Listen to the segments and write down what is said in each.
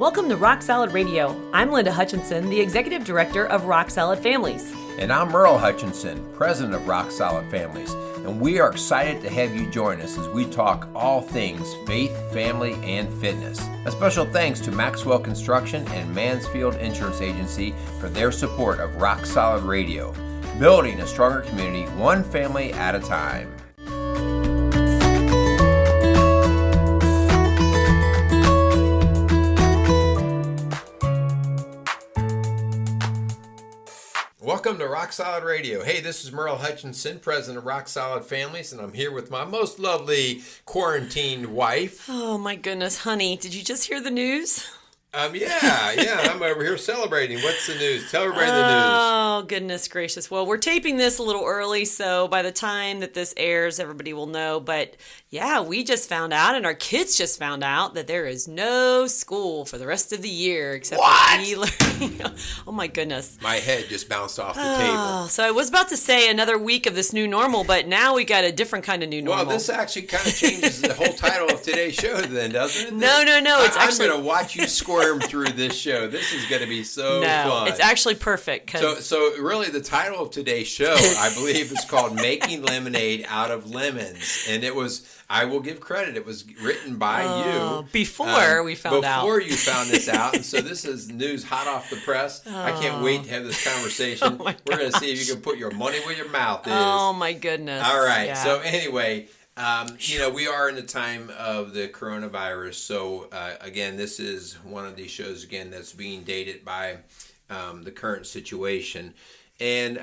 Welcome to Rock Solid Radio. I'm Linda Hutchinson, the Executive Director of Rock Solid Families. And I'm Merrill Hutchinson, President of Rock Solid Families. And we are excited to have you join us as we talk all things faith, family, and fitness. A special thanks to Maxwell Construction and Mansfield Insurance Agency for their support of Rock Solid Radio, building a stronger community one family at a time. Welcome to Rock Solid Radio. Hey, this is Merrill Hutchinson, President of Rock Solid Families, and I'm here with my most lovely quarantined wife. Oh my goodness, honey, did you just hear the news? Yeah, I'm over here celebrating. What's the news? Tell everybody the news. Oh, goodness gracious. Well, we're taping this a little early, so by the time that this airs, everybody will know. But yeah, we just found out, and our kids just found out, that there is no school for the rest of the year except for e-learning. Oh my goodness. My head just bounced off the table. So I was about to say another week of this new normal, but now we got a different kind of new normal. Well, this actually kind of changes the whole title of today's show then, doesn't it? No. I'm going to watch you squirm through this show. This is going to be so fun. It's actually perfect. So really the title of today's show, I believe, is called Making Lemonade Out of Lemons. And it was, I will give credit, it was written by you. Before we found out. Before you found this out. And so this is news hot off the press. I can't wait to have this conversation. We're going to see if you can put your money where your mouth is. Oh my goodness. All right. Yeah. So anyway, we are in the time of the coronavirus. So again, this is one of these shows again that's being dated by the current situation. And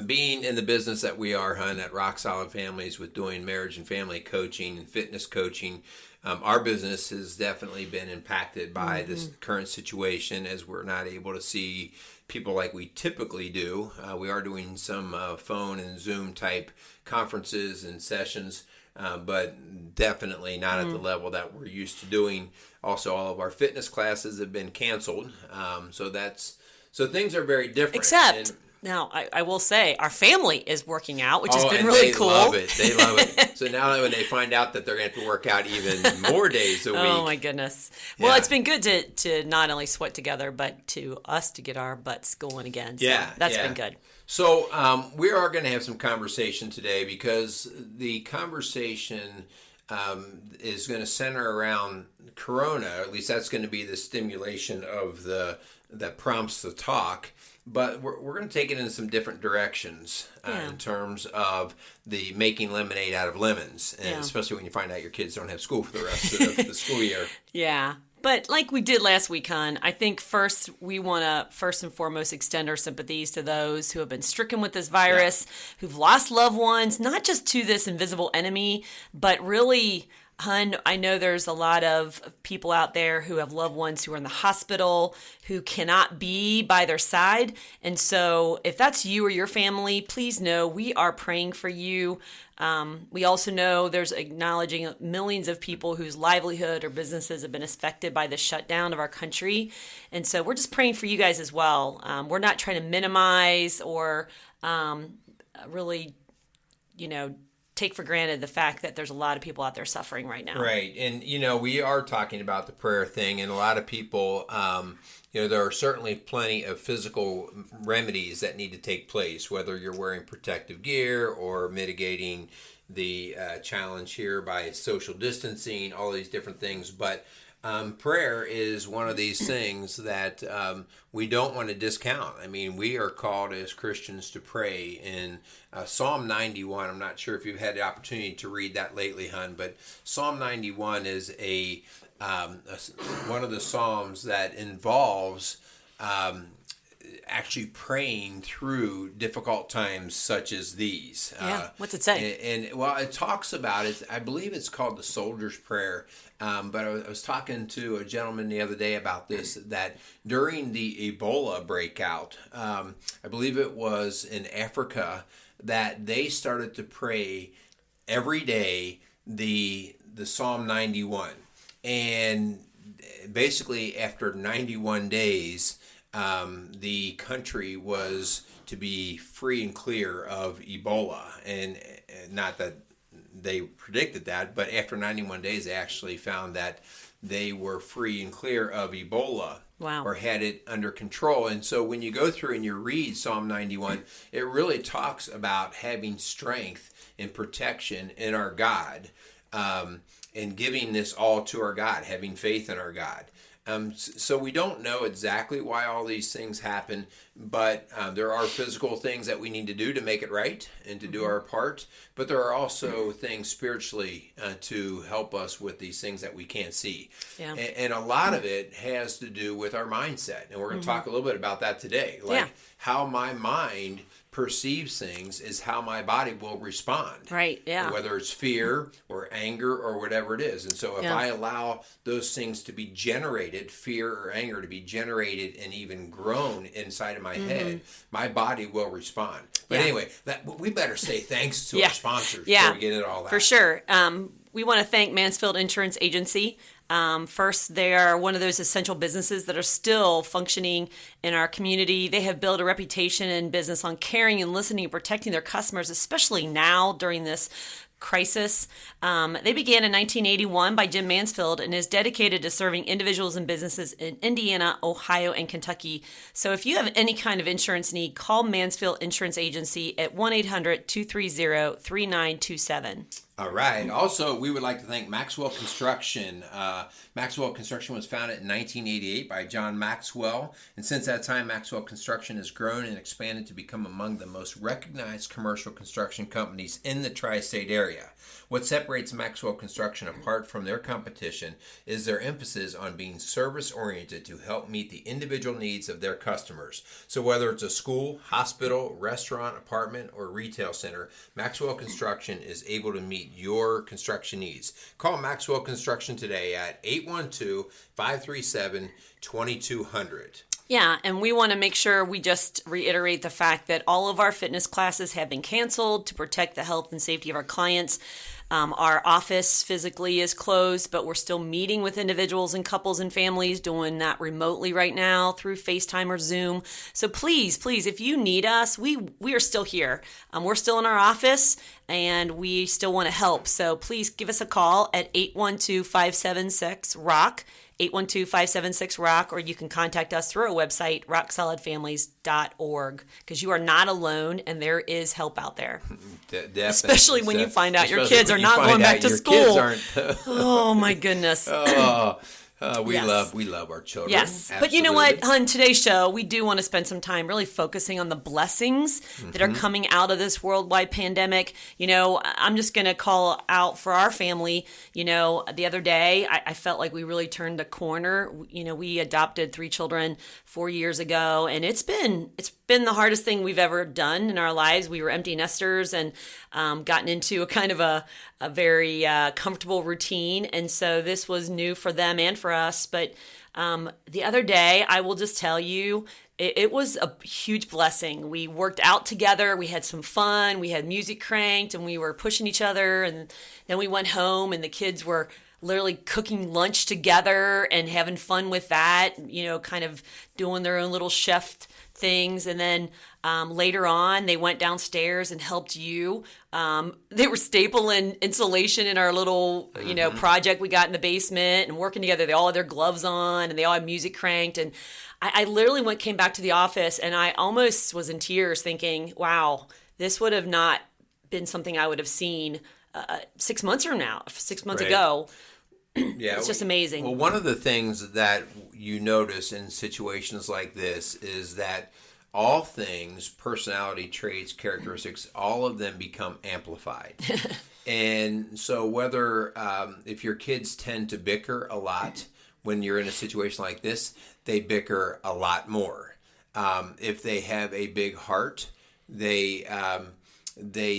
being in the business that we are, hun, at Rock Solid Families with doing marriage and family coaching and fitness coaching, our business has definitely been impacted by this current situation as we're not able to see people like we typically do. We are doing some phone and Zoom type conferences and sessions, but definitely not at the level that we're used to doing. Also, all of our fitness classes have been canceled. So things are very different. Except, now, I will say, our family is working out, which has been really cool. They love it. So now when they find out that they're going to have to work out even more days a week. Oh, my goodness. Well, it's been good to not only sweat together, but to us to get our butts going again. So that's been good. So we are going to have some conversation today because the conversation is going to center around Corona. At least that's going to be the stimulation of that prompts the talk. But we're going to take it in some different directions in terms of the making lemonade out of lemons, and especially when you find out your kids don't have school for the rest of the school year. Yeah. But like we did last week, hon, I think first we want to first and foremost extend our sympathies to those who have been stricken with this virus, who've lost loved ones, not just to this invisible enemy, but really, hun, I know there's a lot of people out there who have loved ones who are in the hospital, who cannot be by their side. And so if that's you or your family, please know we are praying for you. We also know there's acknowledging millions of people whose livelihood or businesses have been affected by the shutdown of our country. And so we're just praying for you guys as well. We're not trying to minimize or really, take for granted the fact that there's a lot of people out there suffering right now. Right. And, we are talking about the prayer thing, and a lot of people, there are certainly plenty of physical remedies that need to take place, whether you're wearing protective gear or mitigating the challenge here by social distancing, all these different things. But prayer is one of these things that we don't want to discount. I mean, we are called as Christians to pray. In Psalm 91, I'm not sure if you've had the opportunity to read that lately, hun, but Psalm 91 is one of the psalms that involves actually praying through difficult times such as these. What's it say? And it talks about it. I believe it's called the Soldier's Prayer. But I was talking to a gentleman the other day about this, that during the Ebola breakout, I believe it was in Africa, that they started to pray every day the Psalm 91. And basically after 91 days, the country was to be free and clear of Ebola. And not that they predicted that, but after 91 days, they actually found that they were free and clear of Ebola. Wow. Or had it under control. And so when you go through and you read Psalm 91, it really talks about having strength and protection in our God, and giving this all to our God, having faith in our God. So we don't know exactly why all these things happen, but there are physical things that we need to do to make it right and to do our part. But there are also things spiritually to help us with these things that we can't see. Yeah. And a lot of it has to do with our mindset. And we're going to talk a little bit about that today. Like how my mind perceives things is how my body will respond. Right, yeah. Whether it's fear or anger or whatever it is. And so if I allow those things to be generated, fear or anger to be generated and even grown inside of my head, my body will respond. But anyway, we better say thanks to our sponsors before we get into all that. For sure. We want to thank Mansfield Insurance Agency. First, they are one of those essential businesses that are still functioning in our community. They have built a reputation in business on caring and listening and protecting their customers, especially now during this crisis. They began in 1981 by Jim Mansfield and is dedicated to serving individuals and businesses in Indiana, Ohio, and Kentucky. So if you have any kind of insurance need, call Mansfield Insurance Agency at 1-800-230-3927. All right. Also, we would like to thank Maxwell Construction. Maxwell Construction was founded in 1988 by John Maxwell, and since that time, Maxwell Construction has grown and expanded to become among the most recognized commercial construction companies in the tri-state area. What separates Maxwell Construction apart from their competition is their emphasis on being service-oriented to help meet the individual needs of their customers. So whether it's a school, hospital, restaurant, apartment, or retail center, Maxwell Construction is able to meet your construction needs. Call Maxwell Construction today at 812-537-2200. Yeah, and we want to make sure we just reiterate the fact that all of our fitness classes have been canceled to protect the health and safety of our clients. Our office physically is closed, but we're still meeting with individuals and couples and families, doing that remotely right now through FaceTime or Zoom. So please, if you need us, we are still here. We're still in our office, and we still want to help. So please give us a call at 812-576-ROCK. 812-576-ROCK, or you can contact us through our website, rocksolidfamilies.org, because you are not alone and there is help out there. Especially when you find out your kids are not going back to school. Oh, my goodness. We love our children. Yes. Absolutely. But you know what? On today's show, we do want to spend some time really focusing on the blessings that are coming out of this worldwide pandemic. You know, I'm just going to call out for our family. You know, the other day, I felt like we really turned a corner. You know, we adopted 3 children 4 years ago, and it's been the hardest thing we've ever done in our lives. We were empty nesters and gotten into a kind of a very comfortable routine. And so this was new for them and for us. But the other day, I will just tell you, it was a huge blessing. We worked out together. We had some fun. We had music cranked and we were pushing each other. And then we went home and the kids were literally cooking lunch together and having fun with that, you know, kind of doing their own little chef things. And then later on, they went downstairs and helped you. They were stapling insulation in our little, you know, project we got in the basement and working together. They all had their gloves on and they all had music cranked. And I literally came back to the office and I almost was in tears thinking, wow, this would have not been something I would have seen 6 months from now, 6 months ago. Yeah, it's just amazing. Well, one of the things that you notice in situations like this is that all things, personality traits, characteristics, all of them become amplified. And so whether if your kids tend to bicker a lot when you're in a situation like this, they bicker a lot more. If they have a big heart, they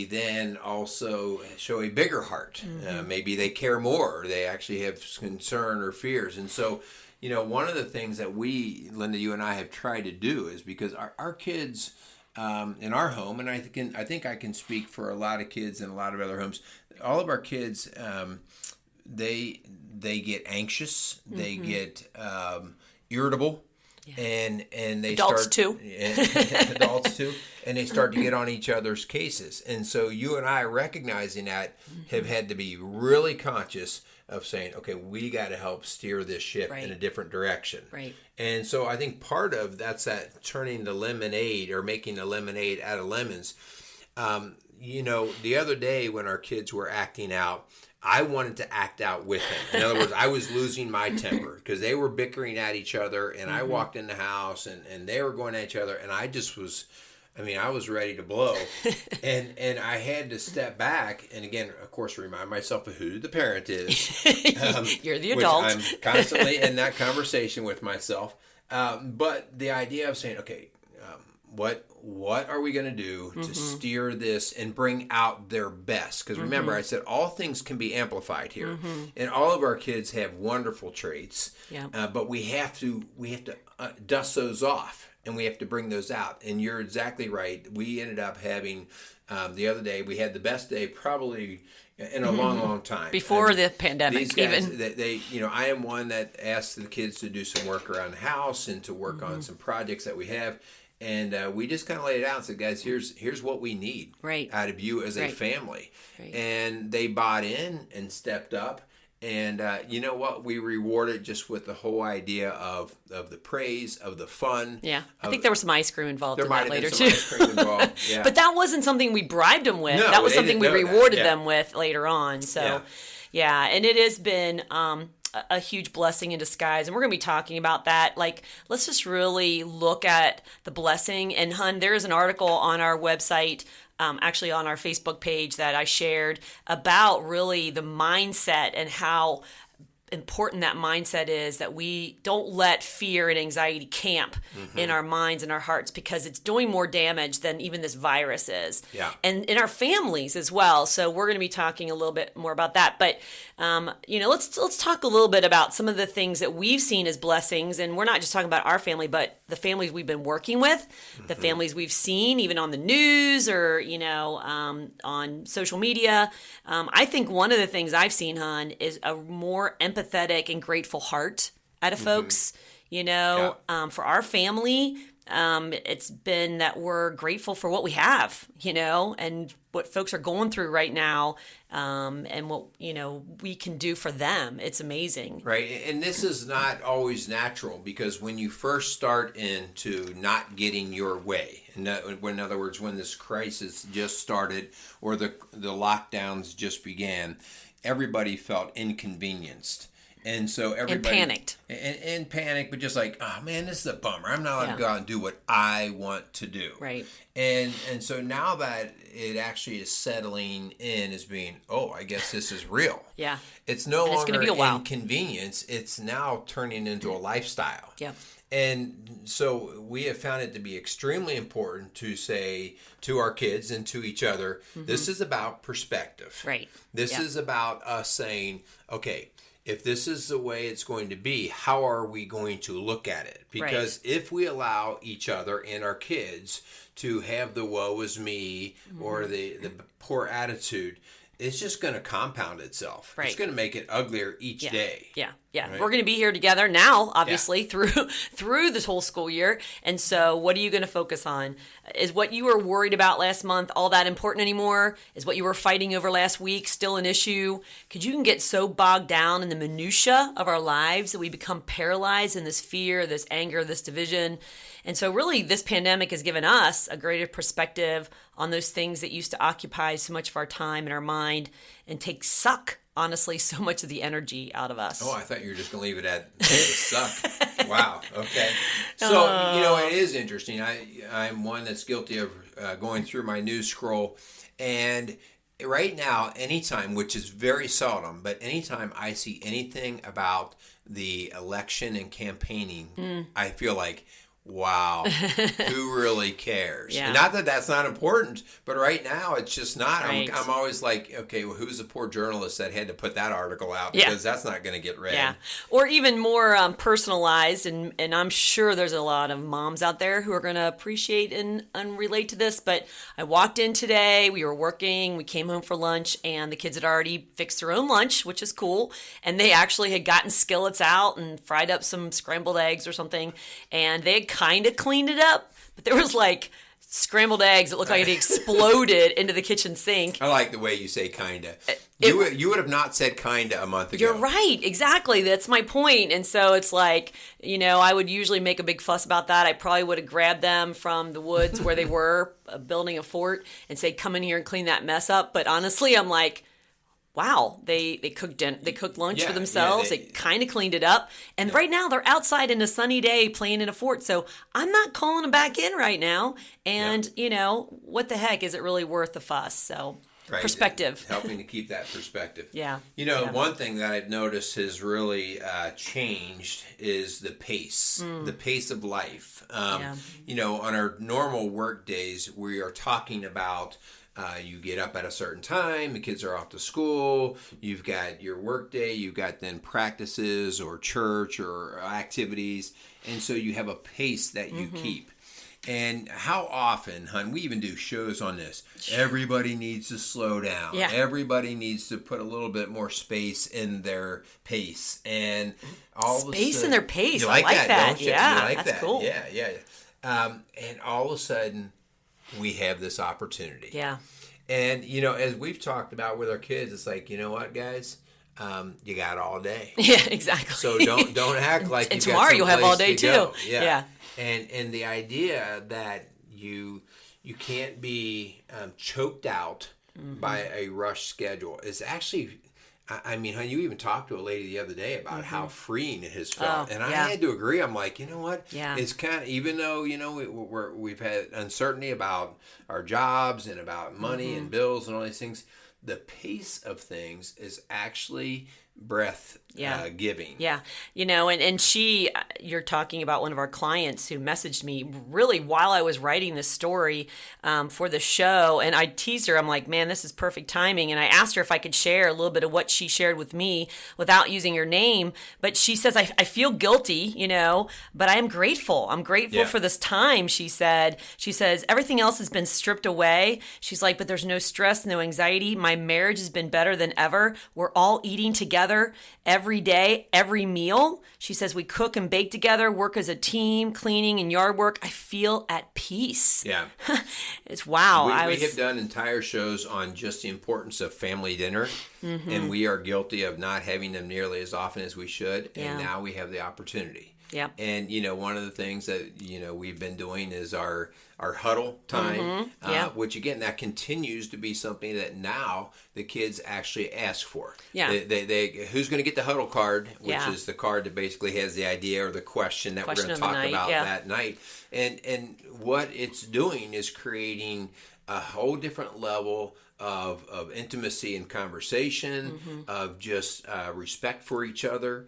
then also show a bigger heart. Maybe they care more. Or they actually have concern or fears. And so, you know, one of the things that we, Linda, you and I have tried to do is because our kids in our home, and I think I can speak for a lot of kids in a lot of other homes, all of our kids, they get anxious, they get irritable. and they adults start too. Adults too, and they start to get on each other's cases. And so you and I, recognizing that, have had to be really conscious of saying, okay, we got to help steer this ship in a different direction. Right. And so I think part of that's that turning the lemonade, or making the lemonade out of lemons. The other day when our kids were acting out, I wanted to act out with them. In other words, I was losing my temper because they were bickering at each other, and I walked in the house and they were going at each other, and I just was, I was ready to blow. and I had to step back and, again, of course, remind myself of who the parent is. You're the adult. I'm constantly in that conversation with myself. But the idea of saying, okay, what are we going to do to steer this and bring out their best? Because remember, I said all things can be amplified here, and all of our kids have wonderful traits. Yeah. But we have to dust those off, and we have to bring those out. And you're exactly right. We ended up having the other day. We had the best day probably in a long time before the pandemic. These guys, they I am one that asks the kids to do some work around the house and to work on some projects that we have. And we just kind of laid it out and said, guys, here's what we need out of you as a family. Right. And they bought in and stepped up. And you know what? We rewarded just with the whole idea of the praise, of the fun. Yeah. I think there was some ice cream involved in that later, too. Ice cream involved. Yeah. But that wasn't something we bribed them with. No, that was something we rewarded them with later on. So, yeah. And it has been a huge blessing in disguise, and we're going to be talking about that. Like, let's just really look at the blessing. And hun, there is an article on our website, actually on our Facebook page, that I shared about really the mindset and how important that mindset is, that we don't let fear and anxiety camp in our minds and our hearts, because it's doing more damage than even this virus is. Yeah. And in our families as well. So we're going to be talking a little bit more about that. But let's talk a little bit about some of the things that we've seen as blessings. And we're not just talking about our family, but the families we've been working with, the families we've seen even on the news or on social media. I think one of the things I've seen, hun, is a more empathetic and grateful heart out of folks. For our family, it's been that we're grateful for what we have, and what folks are going through right now, and what we can do for them. It's amazing, right? And this is not always natural, because when you first start into not getting your way, in other words, when this crisis just started or the lockdowns just began, everybody felt inconvenienced. And so everybody panicked. And panicked, but just like, oh man, this is a bummer. I'm not allowed to go out and do what I want to do. Right. And so now that it actually is settling in as being, oh, I guess this is real. Yeah. It's no longer inconvenience. It's now turning into a lifestyle. Yeah. And so we have found it to be extremely important to say to our kids and to each other, this is about perspective. Right. This is about us saying, okay, if this is the way it's going to be, how are we going to look at it? Because if we allow each other and our kids to have the woe is me or the poor attitude, it's just going to compound itself. Right. It's going to make it uglier each day. Yeah. Yeah. Right? We're going to be here together now, obviously, through this whole school year. And so what are you going to focus on? Is what you were worried about last month all that important anymore? Is what you were fighting over last week still an issue? Because you can get so bogged down in the minutia of our lives that we become paralyzed in this fear, this anger, this division. And so really this pandemic has given us a greater perspective on those things that used to occupy so much of our time and our mind and suck, honestly, so much of the energy out of us. Oh, I thought you were just going to leave it at suck. Wow. Okay. So, it is interesting. I'm one that's guilty of going through my news scroll. And right now, anytime, which is very seldom, but anytime I see anything about the election and campaigning, I feel like, wow, who really cares? Yeah. And not that that's not important, but right now it's just not. Right. I'm always like, okay, well, who's the poor journalist that had to put that article out? Because that's not going to get read. Yeah. Or even more personalized, and I'm sure there's a lot of moms out there who are going to appreciate and relate to this, but I walked in today, we were working, we came home for lunch, and the kids had already fixed their own lunch, which is cool, and they actually had gotten skillets out and fried up some scrambled eggs or something, and they had kind of cleaned it up, but there was like scrambled eggs that looked like it exploded into the kitchen sink. I like the way you say kinda. You would have not said kinda a month ago. You're right. Exactly. That's my point. And so it's like, I would usually make a big fuss about that. I probably would have grabbed them from the woods where they were building a fort and say, come in here and clean that mess up. But honestly, I'm like, wow, they cooked lunch for themselves. They kind of cleaned it up. And right now they're outside in a sunny day playing in a fort. So I'm not calling them back in right now. And, what the heck, is it really worth the fuss? So perspective. Helping to keep that perspective. Yeah. One thing that I've noticed has really changed is the pace of life. On our normal work days, we are talking about you get up at a certain time, the kids are off to school, you've got your work day, you've got then practices or church or activities, and so you have a pace that you keep. And how often, hon, we even do shows on this, everybody needs to slow down. Yeah. Everybody needs to put a little bit more space in their pace. And all of a sudden... Space in their pace, you like I like that. don't you? Yeah, you like that's that. cool. Yeah. And all of a sudden, we have this opportunity. Yeah. And, as we've talked about with our kids, it's like, you know what, guys? You got all day. Yeah, exactly. So don't act like and you tomorrow got you'll have all day too. Go. Yeah. And the idea that you can't be choked out by a rush schedule is actually, I mean, you even talked to a lady the other day about how freeing it has felt. I had to agree. I'm like, you know what? Yeah. It's kind of, even though, we've had uncertainty about our jobs and about money and bills and all these things, the pace of things is actually breath giving. Yeah. And she, you're talking about one of our clients who messaged me really while I was writing this story for the show. And I teased her. I'm like, man, this is perfect timing. And I asked her if I could share a little bit of what she shared with me without using her name. But she says, I feel guilty, but I am grateful. I'm grateful for this time, she said. She says, everything else has been stripped away. She's like, but there's no stress, no anxiety. My marriage has been better than ever. We're all eating together every day, every meal. She says we cook and bake together, work as a team, cleaning and yard work. I feel at peace. Yeah. It's wow. We have done entire shows on just the importance of family dinner, and we are guilty of not having them nearly as often as we should, and now we have the opportunity. Yeah. And, one of the things that, we've been doing is our huddle time, which, again, that continues to be something that now the kids actually ask for. Yeah. They who's going to get the huddle card, which is the card that basically has the idea or the question that we're going to talk about that night. And what it's doing is creating a whole different level of intimacy and conversation, of just respect for each other.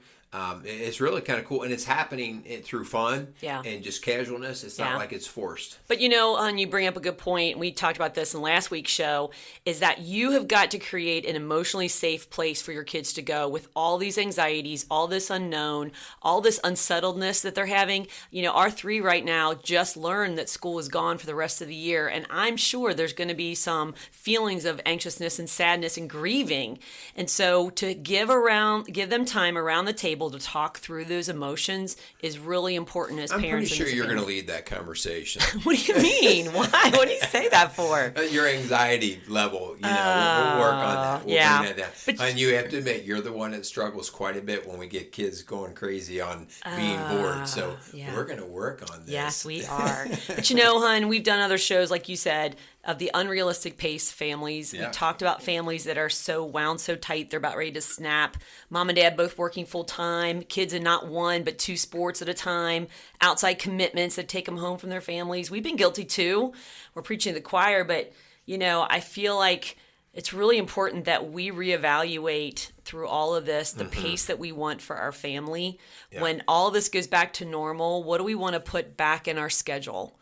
It's really kind of cool, and it's happening through fun and just casualness. It's not like it's forced. But you bring up a good point. We talked about this in last week's show, is that you have got to create an emotionally safe place for your kids to go with all these anxieties, all this unknown, all this unsettledness that they're having. Our 3 right now just learned that school is gone for the rest of the year, and I'm sure there's going to be some feelings of anxiousness and sadness and grieving. And so to give them time around the table to talk through those emotions is really important as I'm parents. I'm pretty sure you're going to lead that conversation. What do you mean? Why? What do you say that for? Your anxiety level, we'll work on that. We'll bring that down. And you have to admit, you're the one that struggles quite a bit when we get kids going crazy on being bored. So we're going to work on this. Yes, we are. But hon, we've done other shows, like you said, of the unrealistic pace families. We talked about families that are so wound so tight they're about ready to snap. Mom and dad both working full time, kids in not 1 but 2 sports at a time, outside commitments that take them home from their families. We've been guilty too. We're preaching to the choir, but I feel like it's really important that we reevaluate through all of this the pace that we want for our family. Yeah. When all this goes back to normal, what do we want to put back in our schedule?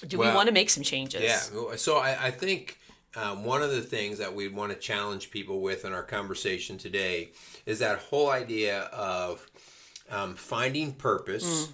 Do we want to make some changes? Yeah. So I think one of the things that we want to challenge people with in our conversation today is that whole idea of finding purpose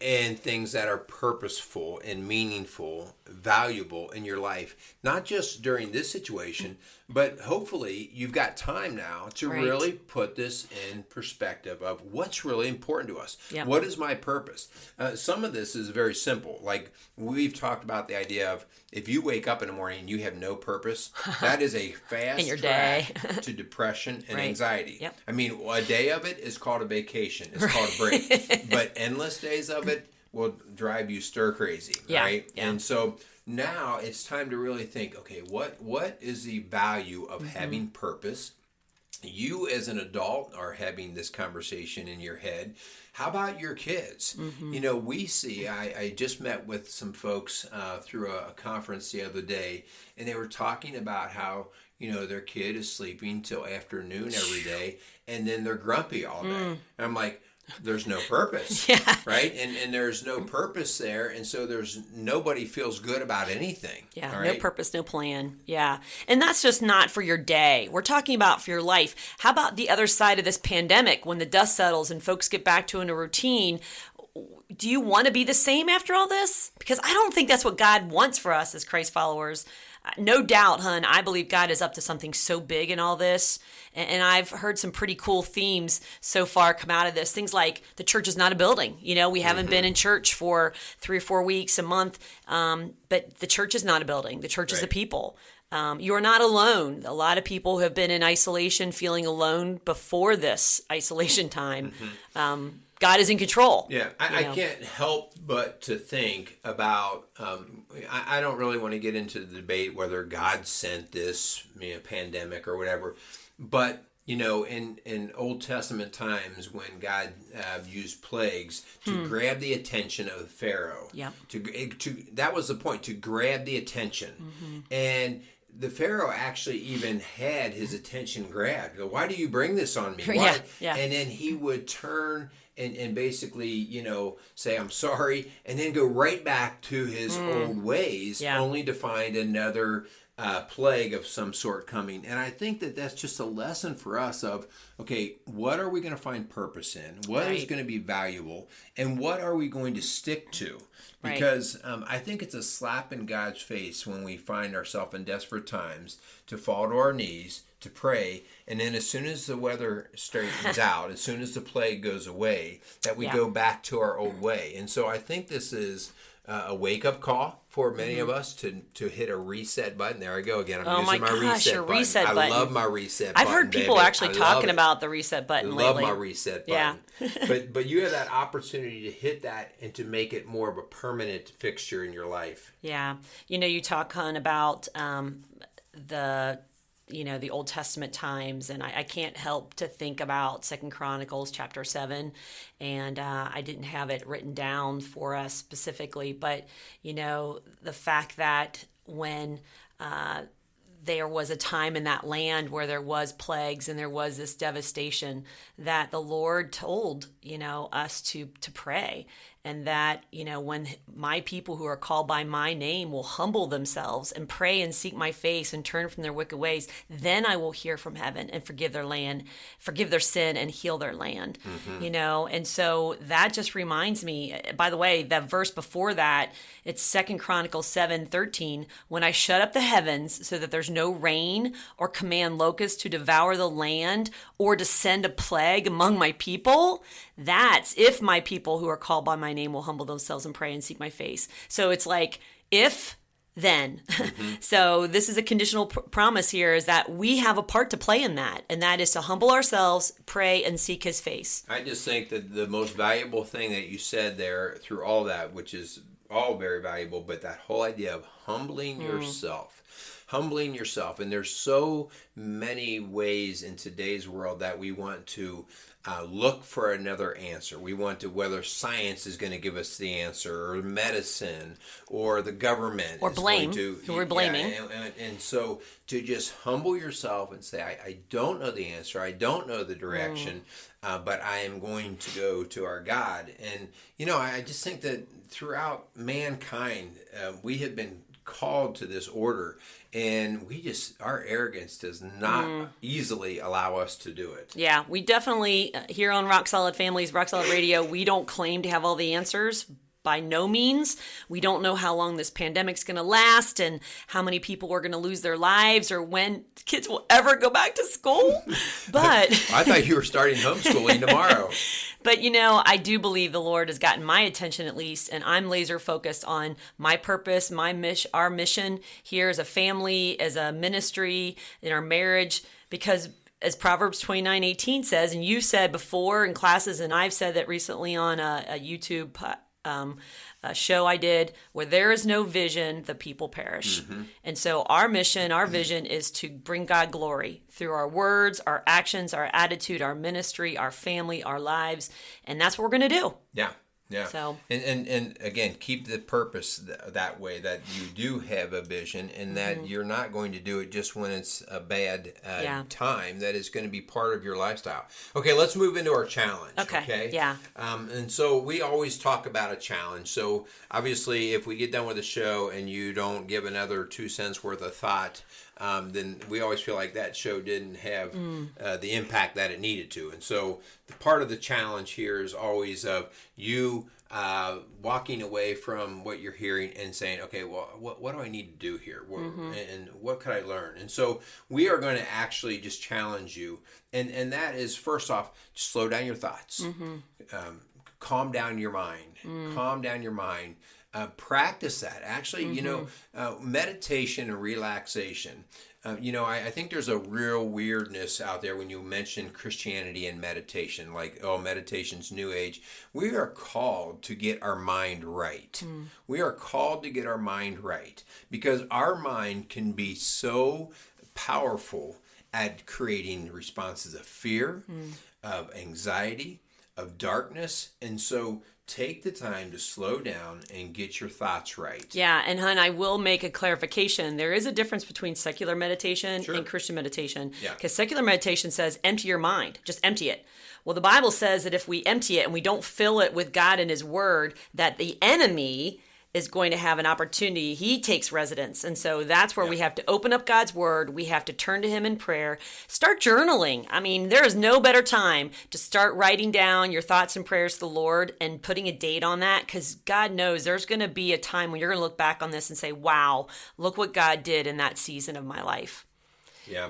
and things that are purposeful and meaningful, valuable in your life, not just during this situation, but hopefully you've got time now to really put this in perspective of what's really important to us. Yep. What is my purpose? Some of this is very simple. Like we've talked about the idea of if you wake up in the morning and you have no purpose, that is a fast in your track day. to depression and anxiety. Yep. I mean, a day of it is called a vacation. It's called a break. But endless days of it will drive you stir crazy, right? Yeah. And so now it's time to really think, okay, what is the value of having purpose? You as an adult are having this conversation in your head. How about your kids? You know, we see, I just met with some folks through a conference the other day, and they were talking about how, you know, their kid is sleeping till afternoon every day, and then they're grumpy all day. And I'm like, there's no purpose, right? And there's no purpose there, and so there's nobody feels good about anything. Yeah, right? No purpose, no plan. Yeah, and that's just not for your day. We're talking about for your life. How about the other side of this pandemic when the dust settles and folks get back to a routine? Do you want to be the same after all this? Because I don't think that's what God wants for us as Christ followers. No doubt, hon, I believe God is up to something so big in all this. And I've heard some pretty cool themes so far come out of this. Things like the church is not a building. You know, we haven't been in church for 3 or 4 weeks, a month. But the church is not a building. The church is the people. You are not alone. A lot of people have been in isolation, feeling alone before this isolation time. God is in control. Yeah, I can't help but to think about, I don't really want to get into the debate whether God sent this pandemic or whatever, but, you know, in Old Testament times when God used plagues to grab the attention of Pharaoh, that was the point, to grab the attention. And the Pharaoh actually even had his attention grabbed. Why do you bring this on me? Why? And then he would turn and basically, you know, say, I'm sorry, and then go right back to his old ways, only to find another plague of some sort coming. And I think that that's just a lesson for us of, okay, what are we going to find purpose in? What is going to be valuable? And what are we going to stick to? Because I think it's a slap in God's face when we find ourselves in desperate times to fall to our knees, to pray, and then as soon as the weather straightens out, as soon as the plague goes away, that we go back to our old way. And so I think this is a wake-up call for many of us to hit a reset button. There I go again. I'm using my reset button. I love my reset button. I've heard people actually talking about the reset button lately. I love my reset button. But you have that opportunity to hit that and to make it more of a permanent fixture in your life. Yeah. You know, you talk, hon, about the Old Testament times, and I can't help to think about 2 Chronicles chapter 7, and I didn't have it written down for us specifically, but, you know, the fact that when there was a time in that land where there was plagues and there was this devastation, that the Lord told, you know, us to pray. And that, you know, when my people who are called by my name will humble themselves and pray and seek my face and turn from their wicked ways, then I will hear from heaven and forgive their land, forgive their sin and heal their land. You know, and so that just reminds me, by the way, that verse before that, it's 2 Chronicles 7:13, when I shut up the heavens so that there's no rain or command locusts to devour the land or to send a plague among my people, that's if my people who are called by my name will humble themselves and pray and seek my face. So it's like, if, then. So this is a conditional promise here, is that we have a part to play in that, and that is to humble ourselves, pray, and seek his face. I just think that the most valuable thing that you said there through all that, which is all very valuable, but that whole idea of humbling yourself. humbling yourself. And there's so many ways in today's world that we want to look for another answer. We want to, whether science is going to give us the answer, or medicine, or the government, or blame, who we're blaming. And so to just humble yourself and say, I don't know the answer, I don't know the direction, but I am going to go to our God. And, I just think that throughout mankind, we have been called to this order, and our arrogance does not easily allow us to do it. Yeah, we definitely, here on Rock Solid Families, Rock Solid Radio, we don't claim to have all the answers. By no means. We don't know how long this pandemic's going to last and how many people are going to lose their lives or when kids will ever go back to school. But I thought you were starting homeschooling tomorrow. But, I do believe the Lord has gotten my attention at least, and I'm laser focused on my purpose, our mission here as a family, as a ministry, in our marriage, because as Proverbs 29:18 says, and you said before in classes, and I've said that recently on a YouTube a show I did, where there is no vision, the people perish. And so our mission, our vision is to bring God glory through our words, our actions, our attitude, our ministry, our family, our lives. And that's what we're going to do. Yeah. Yeah. So and again, keep the purpose that way, that you do have a vision, and that you're not going to do it just when it's a bad time. That is going to be part of your lifestyle. Okay, let's move into our challenge. Okay. Yeah. And so we always talk about a challenge. So obviously, if we get done with the show and you don't give another 2 cents worth of thought, then we always feel like that show didn't have the impact that it needed to. And so the part of the challenge here is always of you walking away from what you're hearing and saying, okay, well, what do I need to do here? And what could I learn? And so we are going to actually just challenge you. And that is, first off, just slow down your thoughts. Calm down your mind. Calm down your mind. Practice that. Actually, meditation and relaxation. I think there's a real weirdness out there when you mention Christianity and meditation, like, meditation's new age. We are called to get our mind right. We are called to get our mind right because our mind can be so powerful at creating responses of fear, of anxiety, of darkness. And so take the time to slow down and get your thoughts right. Yeah, and hon, I will make a clarification. There is a difference between secular meditation and Christian meditation. Because secular meditation says empty your mind, just empty it. Well, the Bible says that if we empty it and we don't fill it with God and His Word, that the enemy is going to have an opportunity. He takes residence. And so that's where we have to open up God's Word. We have to turn to Him in prayer. Start journaling. I mean, there is no better time to start writing down your thoughts and prayers to the Lord and putting a date on that, because God knows there's going to be a time when you're going to look back on this and say, wow, look what God did in that season of my life. Yeah.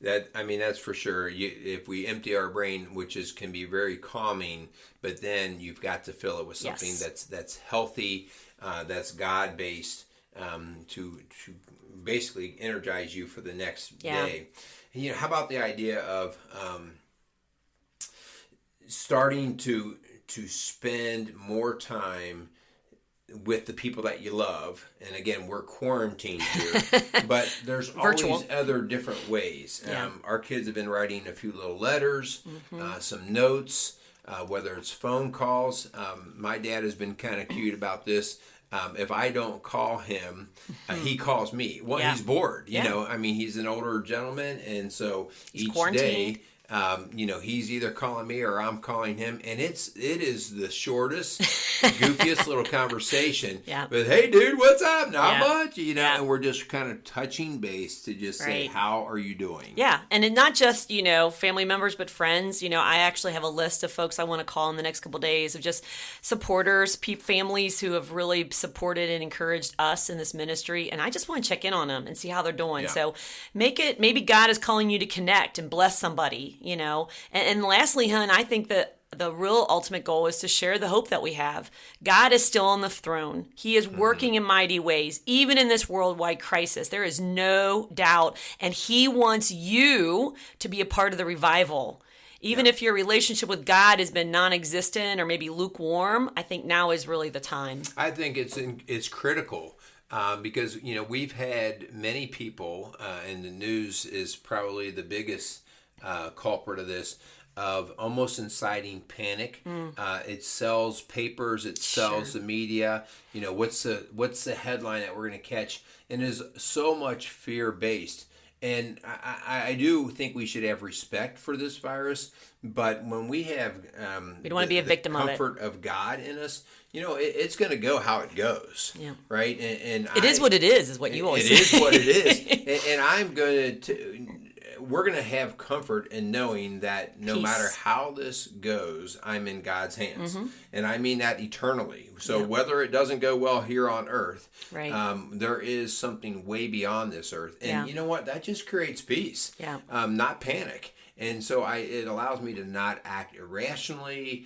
That's for sure. If we empty our brain, which can be very calming, but then you've got to fill it with something that's healthy, that's God-based, to basically energize you for the next day. And, how about the idea of starting to spend more time with the people that you love? And again, we're quarantined here, but there's always other different ways. Our kids have been writing a few little letters, some notes, whether it's phone calls. My dad has been kind of cute about this. If I don't call him, he calls me. Well, he's bored, he's an older gentleman. And so each day, he's either calling me or I'm calling him, and it is the shortest, goofiest little conversation. But hey, dude, what's up? Not much, and we're just kind of touching base to just say, how are you doing? Yeah, and not just family members, but friends. I actually have a list of folks I want to call in the next couple of days of just supporters, families who have really supported and encouraged us in this ministry, and I just want to check in on them and see how they're doing. So maybe God is calling you to connect and bless somebody. And lastly, hon, I think that the real ultimate goal is to share the hope that we have. God is still on the throne. He is working in mighty ways, even in this worldwide crisis. There is no doubt. And He wants you to be a part of the revival. Even if your relationship with God has been non-existent or maybe lukewarm, I think now is really the time. I think it's critical because we've had many people, and the news is probably the biggest culprit of this, of almost inciting panic. It sells papers, it sells the media. What's the headline that we're going to catch? And is so much fear based. And I do think we should have respect for this virus, but when we have we don't want to be a victim of it, comfort of God in us, it's going to go how it goes, right? And it is what it is what you always say. It is what it is, and I'm going to. We're going to have comfort in knowing that no matter how this goes, I'm in God's hands. And I mean that eternally. So whether it doesn't go well here on earth, there is something way beyond this earth. And you know what? That just creates peace, not panic. And so it allows me to not act irrationally,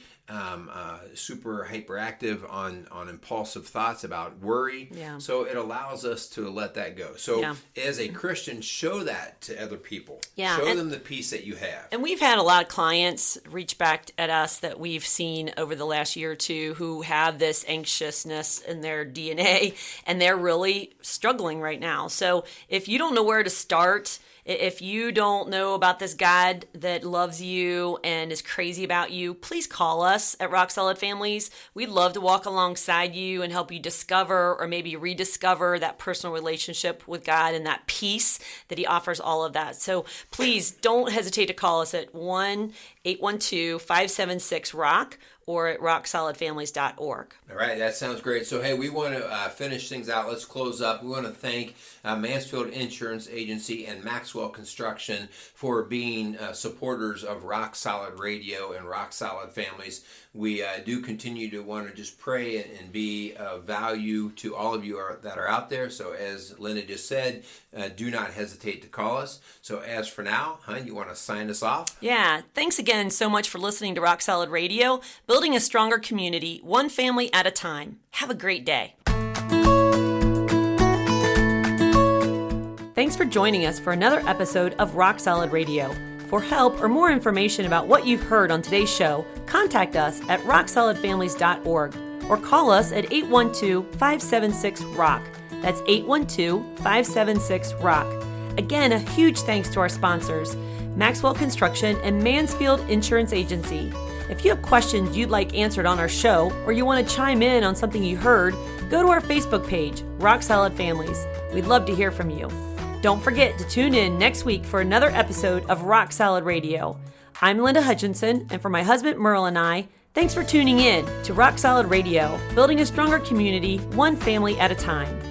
super hyperactive on impulsive thoughts about worry. So it allows us to let that go. So as a Christian, show that to other people. Show them the peace that you have. And we've had a lot of clients reach back at us that we've seen over the last year or two who have this anxiousness in their DNA, and they're really struggling right now. So if you don't know where to start, if you don't know about this God that loves you and is crazy about you, please call us at Rock Solid Families. We'd love to walk alongside you and help you discover or maybe rediscover that personal relationship with God and that peace that He offers all of that. So please don't hesitate to call us at 1-812-576-ROCK or at rocksolidfamilies.org. All right, that sounds great. So, hey, we want to finish things out. Let's close up. We want to thank Mansfield Insurance Agency and Maxwell Construction for being supporters of Rock Solid Radio and Rock Solid Families. We do continue to want to just pray and be of value to all of you that are out there. So, as Linda just said, do not hesitate to call us. So, as for now, you want to sign us off? Yeah, thanks again so much for listening to Rock Solid Radio, building a stronger community, one family at a time. Have a great day. Thanks for joining us for another episode of Rock Solid Radio. For help or more information about what you've heard on today's show, contact us at rocksolidfamilies.org or call us at 812-576-ROCK. That's 812-576-ROCK. Again, a huge thanks to our sponsors, Maxwell Construction and Mansfield Insurance Agency. If you have questions you'd like answered on our show, or you want to chime in on something you heard, go to our Facebook page, Rock Solid Families. We'd love to hear from you. Don't forget to tune in next week for another episode of Rock Solid Radio. I'm Linda Hutchinson, and for my husband Merrill and I, thanks for tuning in to Rock Solid Radio, building a stronger community, one family at a time.